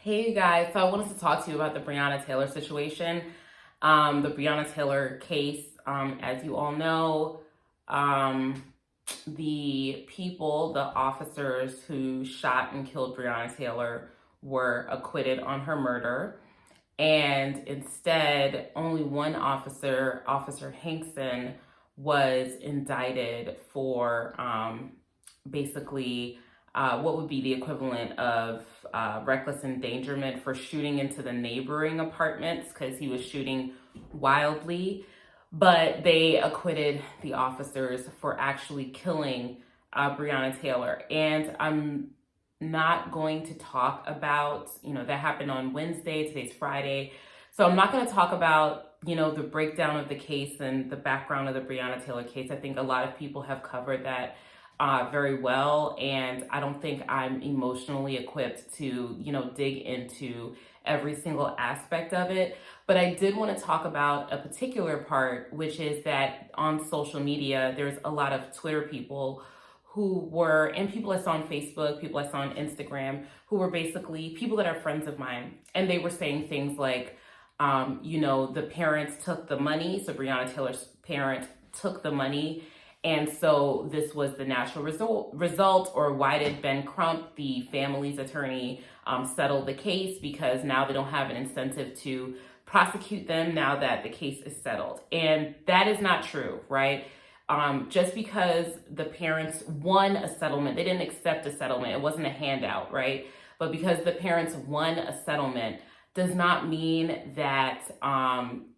Hey you guys, so I wanted to talk to you about the Breonna Taylor situation. The Breonna Taylor case, as you all know, um, the officers who shot and killed Breonna Taylor were acquitted on her murder. And instead, only one officer, Officer Hinkson, was indicted for basically what would be the equivalent of reckless endangerment for shooting into the neighboring apartments because he was shooting wildly. But they acquitted the officers for actually killing Breonna Taylor. And I'm not going to talk about, that happened on Wednesday, today's Friday. So I'm not going to talk about, the breakdown of the case and the background of the Breonna Taylor case. I think a lot of people have covered that very well. And I don't think I'm emotionally equipped to, dig into every single aspect of it. But I did want to talk about a particular part, which is that on social media, there's a lot of Twitter people and people I saw on Facebook, people I saw on Instagram, who were basically people that are friends of mine. And they were saying things like, the parents took the money. So Breonna Taylor's parent took the money. And so this was the natural result, or why did Ben Crump, the family's attorney, settle the case? Because now they don't have an incentive to prosecute them now that the case is settled. And that is not true, right? Just because the parents won a settlement, they didn't accept a settlement. It wasn't a handout, right? But because the parents won a settlement does not mean that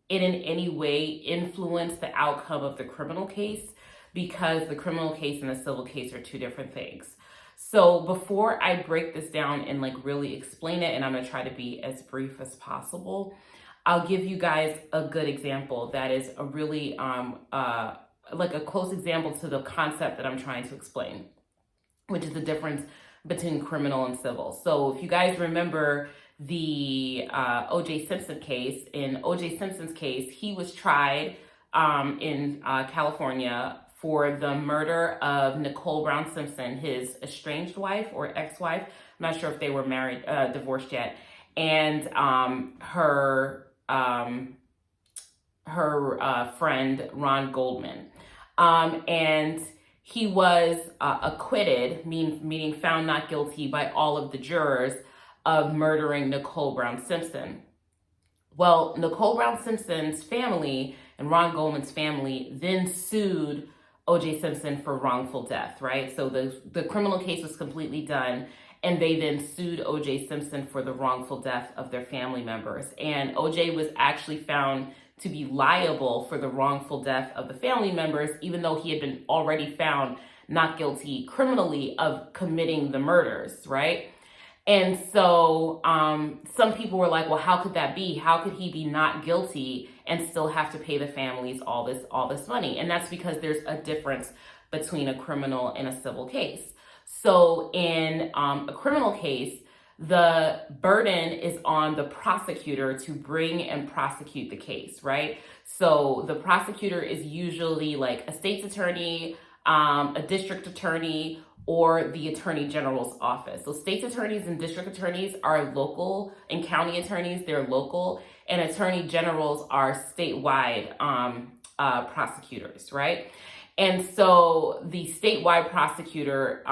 it in any way influenced the outcome of the criminal case, because the criminal case and the civil case are two different things. So before I break this down and really explain it, and I'm gonna try to be as brief as possible, I'll give you guys a good example that is a really a close example to the concept that I'm trying to explain, which is the difference between criminal and civil. So if you guys remember the O.J. Simpson case, in O.J. Simpson's case, he was tried in California for the murder of Nicole Brown Simpson, his estranged wife or ex-wife. I'm not sure if they were married, divorced yet, and her friend Ron Goldman. And he was acquitted, meaning found not guilty by all of the jurors of murdering Nicole Brown Simpson. Well, Nicole Brown Simpson's family and Ron Goldman's family then sued O.J. Simpson for wrongful death, right? So the criminal case was completely done, and they then sued O.J. Simpson for the wrongful death of their family members. And O.J. was actually found to be liable for the wrongful death of the family members, even though he had been already found not guilty criminally of committing the murders, right? And so some people were like, well, how could that be? How could he be not guilty and still have to pay the families all this money? And that's because there's a difference between a criminal and a civil case. So in a criminal case, the burden is on the prosecutor to bring and prosecute the case, right? So the prosecutor is usually like a state's attorney, a district attorney, or the attorney general's office. So state's attorneys and district attorneys are local, and county attorneys, they're local, and attorney generals are statewide prosecutors, right? And so the statewide prosecutor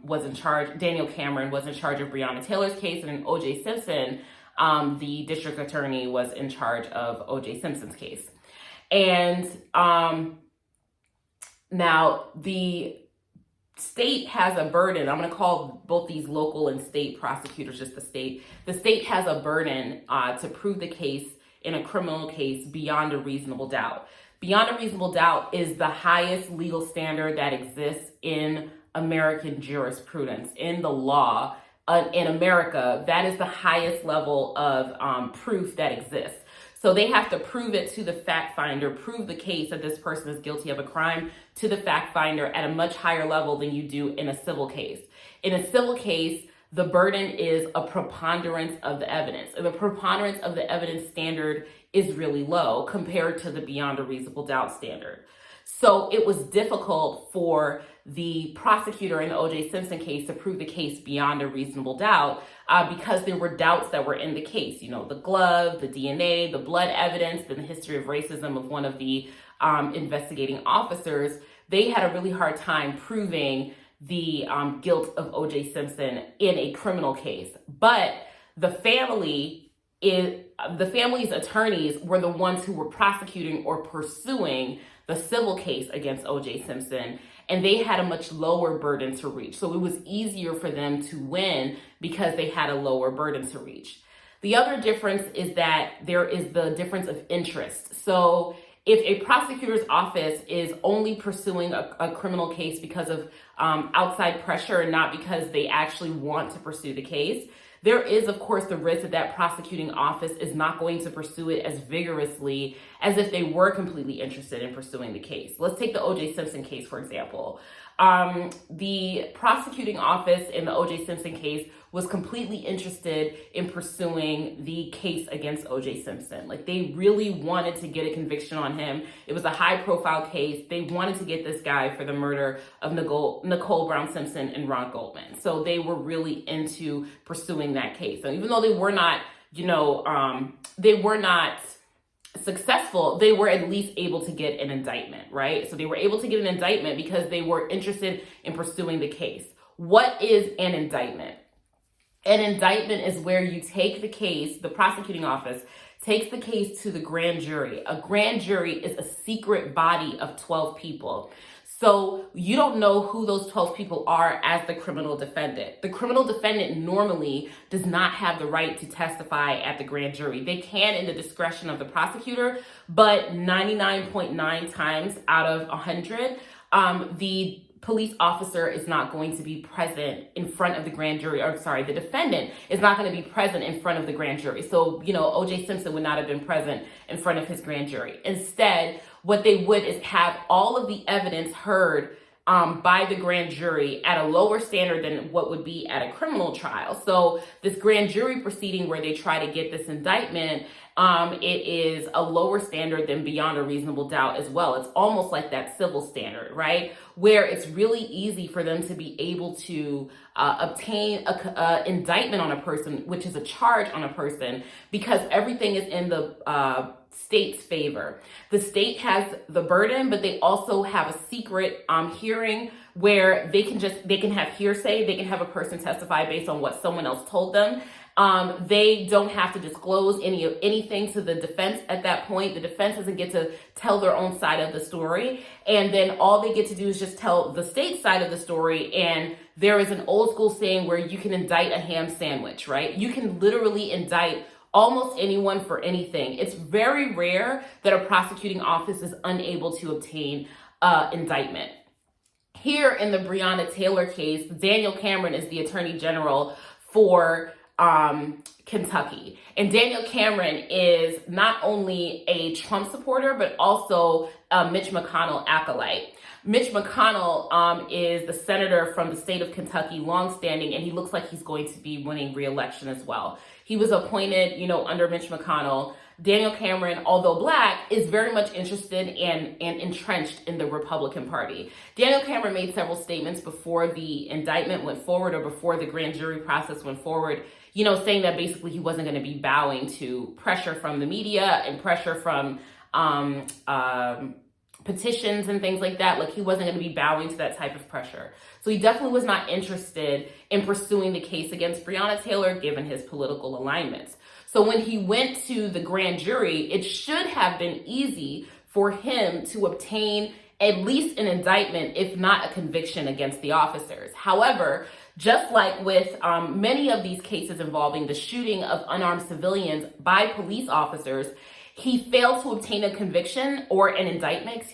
was in charge, Daniel Cameron was in charge of Breonna Taylor's case, and in O.J. Simpson, the district attorney was in charge of O.J. Simpson's case. And now the state has a burden. I'm going to call both these local and state prosecutors just the state. The state has a burden to prove the case in a criminal case beyond a reasonable doubt. Beyond a reasonable doubt is the highest legal standard that exists in American jurisprudence, in the law. In America, that is the highest level of proof that exists. So they have to prove it to the fact finder, prove the case that this person is guilty of a crime to the fact finder at a much higher level than you do in a civil case. In a civil case, the burden is a preponderance of the evidence. And the preponderance of the evidence standard is really low compared to the beyond a reasonable doubt standard. So it was difficult for the prosecutor in the O.J. Simpson case to prove the case beyond a reasonable doubt because there were doubts that were in the case. You know, the glove, the DNA, the blood evidence, and the history of racism of one of the investigating officers. They had a really hard time proving the guilt of O.J. Simpson in a criminal case. But the family's attorneys were the ones who were prosecuting or pursuing the civil case against O.J. Simpson, and they had a much lower burden to reach. So it was easier for them to win because they had a lower burden to reach. The other difference is that there is the difference of interest. So if a prosecutor's office is only pursuing a criminal case because of outside pressure and not because they actually want to pursue the case, there is, of course, the risk that that prosecuting office is not going to pursue it as vigorously as if they were completely interested in pursuing the case. Let's take the O.J. Simpson case, for example. The prosecuting office in the O.J. Simpson case was completely interested in pursuing the case against O.J. Simpson. Like, they really wanted to get a conviction on him. It was a high-profile case. They wanted to get this guy for the murder of Nicole Brown Simpson and Ron Goldman. So they were really into pursuing that case. So even though they were not, successful, they were at least able to get an indictment, right? So they were able to get an indictment because they were interested in pursuing the case. What is an indictment? An indictment is where you take the case, the prosecuting office takes the case to the grand jury. A grand jury is a secret body of 12 people. So you don't know who those 12 people are as the criminal defendant. The criminal defendant normally does not have the right to testify at the grand jury. They can in the discretion of the prosecutor, but 99.9 times out of 100, the police officer is not going to be present in front of the grand jury, the defendant is not going to be present in front of the grand jury. So, O.J. Simpson would not have been present in front of his grand jury. Instead, what they would is have all of the evidence heard by the grand jury at a lower standard than what would be at a criminal trial. So this grand jury proceeding where they try to get this indictment, it is a lower standard than beyond a reasonable doubt as well. It's almost like that civil standard, right? Where it's really easy for them to be able to obtain an indictment on a person, which is a charge on a person, because everything is in the state's favor. The state has the burden, but they also have a secret hearing where they can have hearsay. They can have a person testify based on what someone else told them. They don't have to disclose anything to the defense at that point. The defense doesn't get to tell their own side of the story. And then all they get to do is just tell the state side of the story. And there is an old school saying where you can indict a ham sandwich, right? You can literally indict almost anyone for anything. It's very rare that a prosecuting office is unable to obtain indictment. Here in the Breonna Taylor case, Daniel Cameron is the Attorney General for Kentucky. And Daniel Cameron is not only a Trump supporter, but also a Mitch McConnell acolyte. Mitch McConnell is the senator from the state of Kentucky, longstanding, and he looks like he's going to be winning re-election as well. He was appointed, under Mitch McConnell. Daniel Cameron, although Black, is very much interested and entrenched in the Republican Party. Daniel Cameron made several statements before the indictment went forward or before the grand jury process went forward, saying that basically he wasn't going to be bowing to pressure from the media and pressure from petitions and things like that. Like, he wasn't going to be bowing to that type of pressure. So he definitely was not interested in pursuing the case against Breonna Taylor, given his political alignments. So when he went to the grand jury, it should have been easy for him to obtain at least an indictment, if not a conviction against the officers. However, just like with many of these cases involving the shooting of unarmed civilians by police officers, he failed to obtain a conviction or an indictment,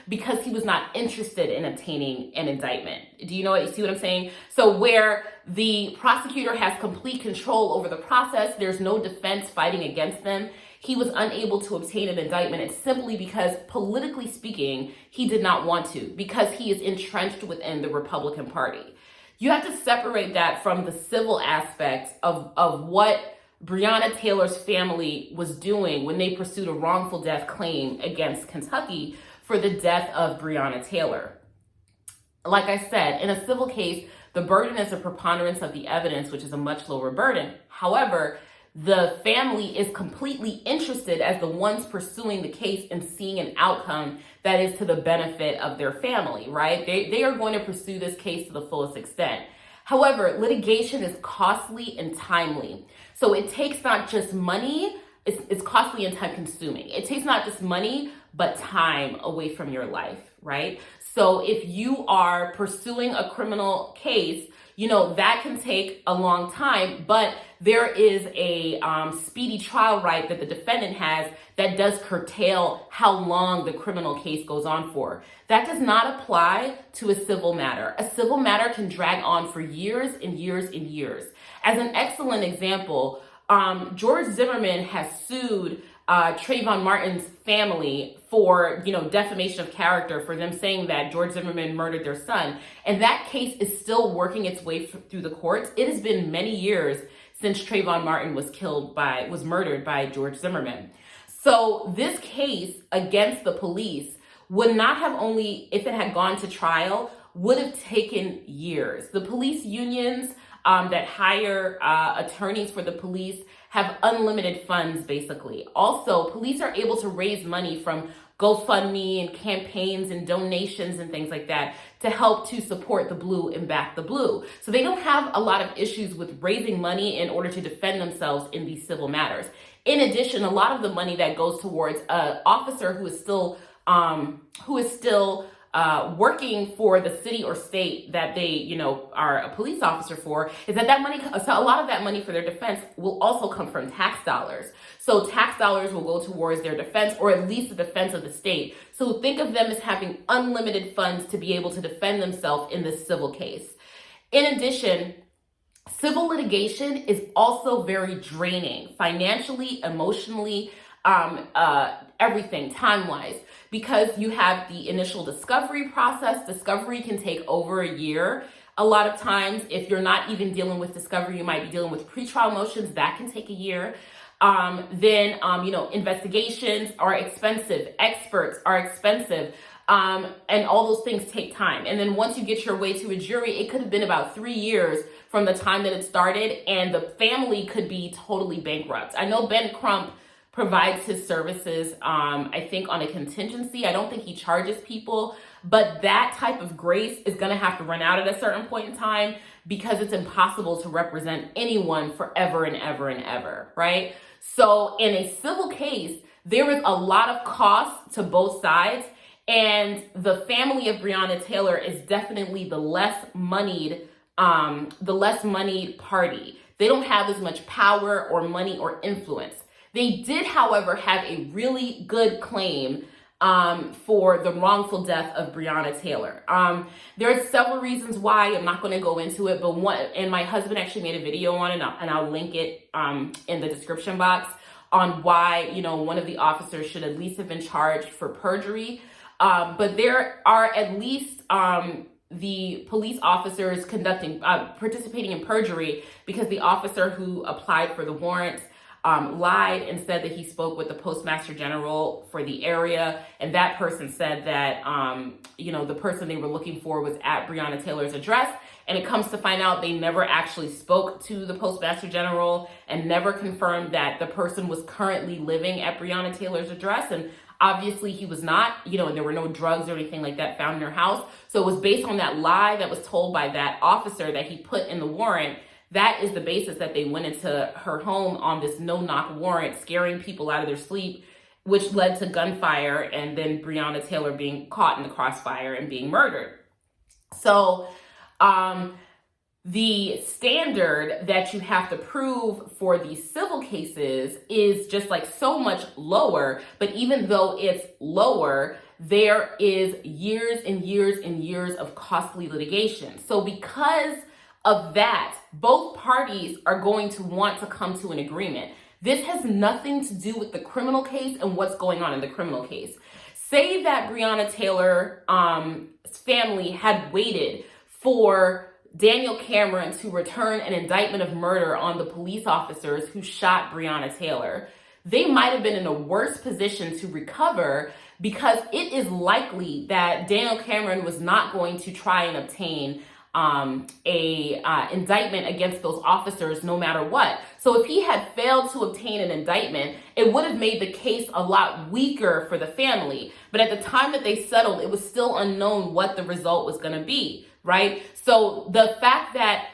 because he was not interested in obtaining an indictment. Do you see what I'm saying? So where the prosecutor has complete control over the process, there's no defense fighting against them, he was unable to obtain an indictment. It's simply because, politically speaking, he did not want to, because he is entrenched within the Republican Party. You have to separate that from the civil aspect of what Breonna Taylor's family was doing when they pursued a wrongful death claim against Kentucky for the death of Breonna Taylor. Like I said, in a civil case, the burden is a preponderance of the evidence, which is a much lower burden. However, the family is completely interested as the ones pursuing the case and seeing an outcome that is to the benefit of their family, right? They are going to pursue this case to the fullest extent. However, litigation is costly and timely. So it takes not just money, it's costly and time consuming. It takes not just money, but time away from your life, right? So if you are pursuing a criminal case, that can take a long time, but there is a speedy trial right that the defendant has that does curtail how long the criminal case goes on for. That does not apply to a civil matter. A civil matter can drag on for years and years and years. As an excellent example, George Zimmerman has sued Trayvon Martin's family for, defamation of character, for them saying that George Zimmerman murdered their son. And that case is still working its way through the courts. It has been many years since Trayvon Martin was murdered by George Zimmerman. So this case against the police would not have only, if it had gone to trial, would have taken years. The police unions that hire attorneys for the police have unlimited funds, basically. Also, police are able to raise money from GoFundMe and campaigns and donations and things like that to help to support the blue and back the blue. So they don't have a lot of issues with raising money in order to defend themselves in these civil matters. In addition, a lot of the money that goes towards an officer who is still working for the city or state that they, are a police officer for, is that money, so a lot of that money for their defense will also come from tax dollars. So tax dollars will go towards their defense, or at least the defense of the state. So think of them as having unlimited funds to be able to defend themselves in this civil case. In addition, civil litigation is also very draining, financially, emotionally, everything, time-wise, because you have the initial discovery process. Discovery can take over a year. A lot of times, if you're not even dealing with discovery, you might be dealing with pretrial motions. That can take a year. Investigations are expensive. Experts are expensive. And all those things take time. And then once you get your way to a jury, it could have been about 3 years from the time that it started, and the family could be totally bankrupt. I know Ben Crump provides his services, I think, on a contingency. I don't think he charges people, but that type of grace is going to have to run out at a certain point in time, because it's impossible to represent anyone forever and ever and ever, right? So in a civil case, there is a lot of cost to both sides, and the family of Breonna Taylor is definitely the less moneyed party. They don't have as much power or money or influence. They did, however, have a really good claim for the wrongful death of Breonna Taylor. There are several reasons why. I'm not going to go into it, but and my husband actually made a video on it, and I'll link it in the description box, on why, one of the officers should at least have been charged for perjury. But there are at least the police officers participating in perjury, because the officer who applied for the warrant lied and said that he spoke with the postmaster general for the area, and that person said that the person they were looking for was at Breonna Taylor's address, and it comes to find out they never actually spoke to the postmaster general and never confirmed that the person was currently living at Breonna Taylor's address. And obviously he was not, and there were no drugs or anything like that found in her house. So it was based on that lie that was told by that officer that he put in the warrant. That is the basis that they went into her home on this no-knock warrant, scaring people out of their sleep, which led to gunfire, and then Breonna Taylor being caught in the crossfire and being murdered. So the standard that you have to prove for these civil cases is just like so much lower. But even though it's lower, there is years and years and years of costly litigation. So because of that, both parties are going to want to come to an agreement. This has nothing to do with the criminal case and what's going on in the criminal case. Say that Breonna Taylor's family had waited for Daniel Cameron to return an indictment of murder on the police officers who shot Breonna Taylor. They might have been in a worse position to recover because it is likely that Daniel Cameron was not going to try and obtain a indictment against those officers no matter what. So if he had failed to obtain an indictment, it would have made the case a lot weaker for the family. But at the time that they settled, it was still unknown what the result was going to be, right? So the fact that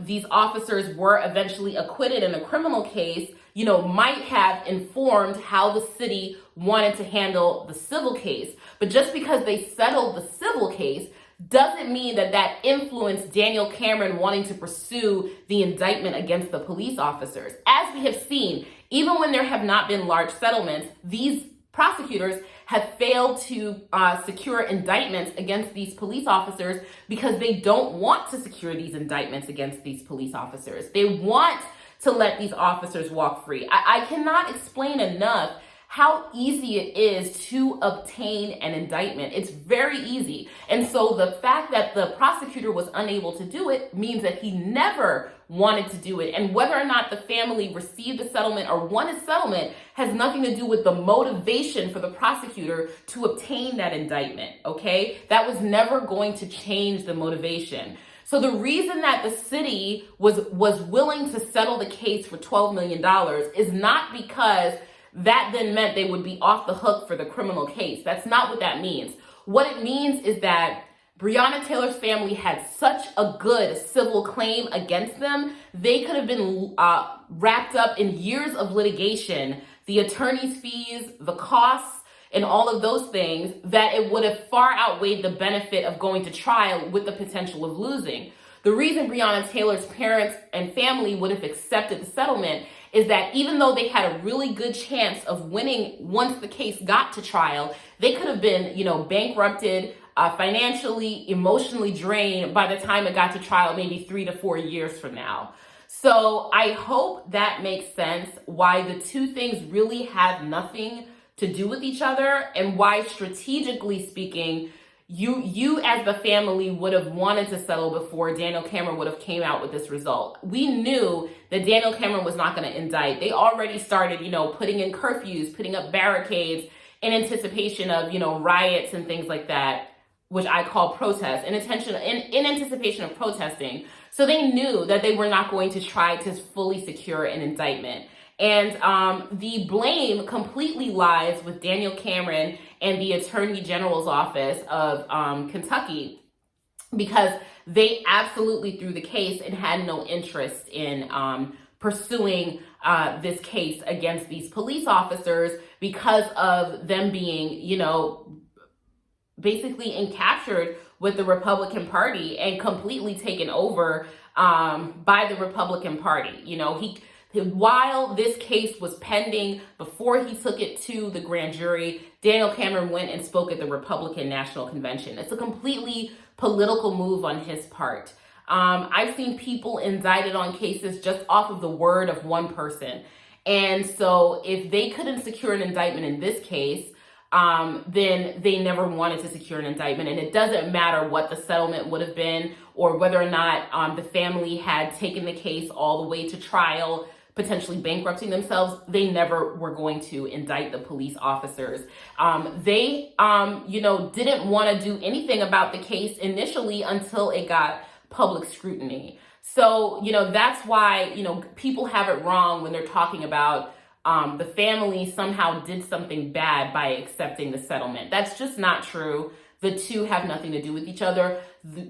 these officers were eventually acquitted in a criminal case, might have informed how the city wanted to handle the civil case. But just because they settled the civil case doesn't mean that influenced Daniel Cameron wanting to pursue the indictment against the police officers. As we have seen, even when there have not been large settlements, these prosecutors have failed to secure indictments against these police officers because they don't want to secure these indictments against these police officers. They want to let these officers walk free. I cannot explain enough how easy it is to obtain an indictment. It's very easy. And so the fact that the prosecutor was unable to do it means that he never wanted to do it. And whether or not the family received a settlement or won a settlement has nothing to do with the motivation for the prosecutor to obtain that indictment, okay? That was never going to change the motivation. So the reason that the city was willing to settle the case for $12 million is not because that then meant they would be off the hook for the criminal case. That's not what that means. What it means is that Breonna Taylor's family had such a good civil claim against them, they could have been wrapped up in years of litigation, the attorney's fees, the costs, and all of those things, that it would have far outweighed the benefit of going to trial with the potential of losing. The reason Breonna Taylor's parents and family would have accepted the settlement is that even though they had a really good chance of winning once the case got to trial, they could have been, bankrupted, financially, emotionally drained by the time it got to trial, maybe 3 to 4 years from now. So I hope that makes sense, why the two things really have nothing to do with each other, and why, strategically speaking, you as the family would have wanted to settle before Daniel Cameron would have came out with this result. We knew that Daniel Cameron was not going to indict. They already started, putting in curfews, putting up barricades in anticipation of, riots and things like that, which I call protests, in anticipation of protesting. So they knew that they were not going to try to fully secure an indictment. And the blame completely lies with Daniel Cameron and the Attorney General's office of Kentucky, because they absolutely threw the case and had no interest in pursuing this case against these police officers, because of them being, basically encaptured with the Republican Party and completely taken over by the Republican Party. While this case was pending, before he took it to the grand jury, Daniel Cameron went and spoke at the Republican National Convention. It's a completely political move on his part. I've seen people indicted on cases just off of the word of one person. And so if they couldn't secure an indictment in this case, then they never wanted to secure an indictment. And it doesn't matter what the settlement would have been, or whether or not the family had taken the case all the way to trial, potentially bankrupting themselves, they never were going to indict the police officers. They didn't want to do anything about the case initially until it got public scrutiny. So, that's why, people have it wrong when they're talking about the family somehow did something bad by accepting the settlement. That's just not true. The two have nothing to do with each other.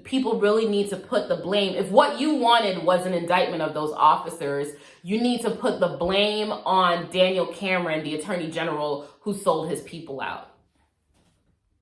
People really need to put the blame. If what you wanted was an indictment of those officers, you need to put the blame on Daniel Cameron, the Attorney General, who sold his people out.